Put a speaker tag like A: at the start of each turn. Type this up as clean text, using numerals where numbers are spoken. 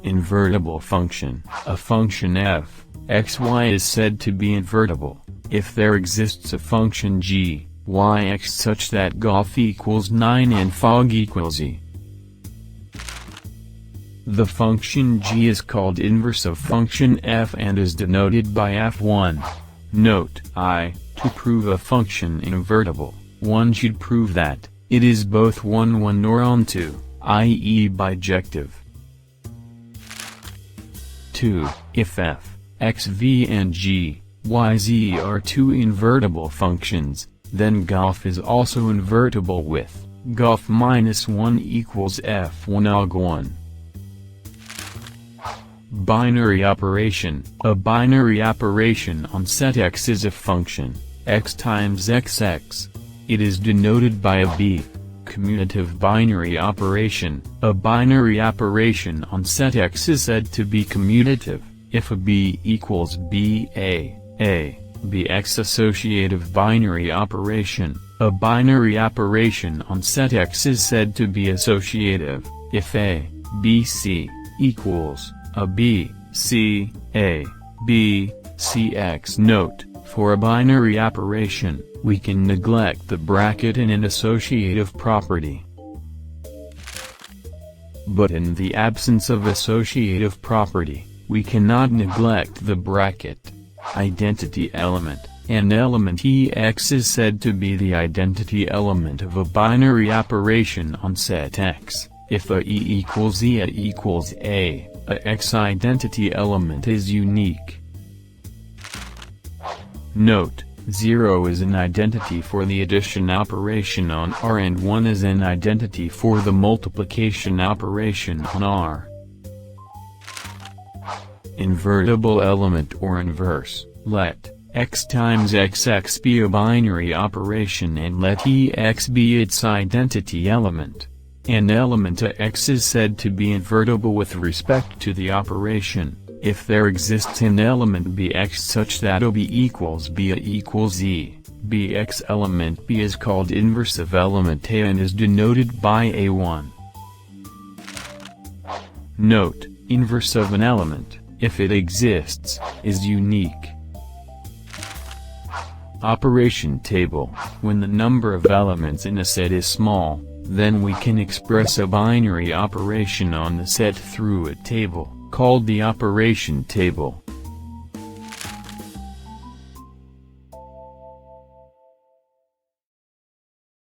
A: Invertible function. A function f, x, y is said to be invertible if there exists a function g, y, x such that gof equals 9 and fog equals e. The function g is called inverse of function f and is denoted by f1. Note I, to prove a function invertible, one should prove that it is both 1 or onto, i.e. bijective. 2. If f, x, v and g, y, z are two invertible functions, then gof is also invertible with gof minus 1 equals f1 og1. Binary operation. A binary operation on set x is a function, x times xx. It is denoted by a b. Commutative binary operation. A binary operation on set x is said to be commutative if a b equals b a, bx. Associative binary operation. A binary operation on set x is said to be associative if a, b, c equals a b, c, a, b, c x. Note, for a binary operation, we can neglect the bracket in an associative property. But in the absence of associative property, we cannot neglect the bracket. Identity element. An element ex is said to be the identity element of a binary operation on set x. If a e equals e, a equals a x identity element is unique. Note, 0 is an identity for the addition operation on R and 1 is an identity for the multiplication operation on R. Invertible element or inverse. Let x times xx be a binary operation and let ex be its identity element. An element x is said to be invertible with respect to the operation if there exists an element bx such that ob equals b equals e. Bx element b is called inverse of element a and is denoted by a1. Note, inverse of an element, if it exists, is unique. Operation table. When the number of elements in a set is small, then we can express a binary operation on the set through a table, called the operation table.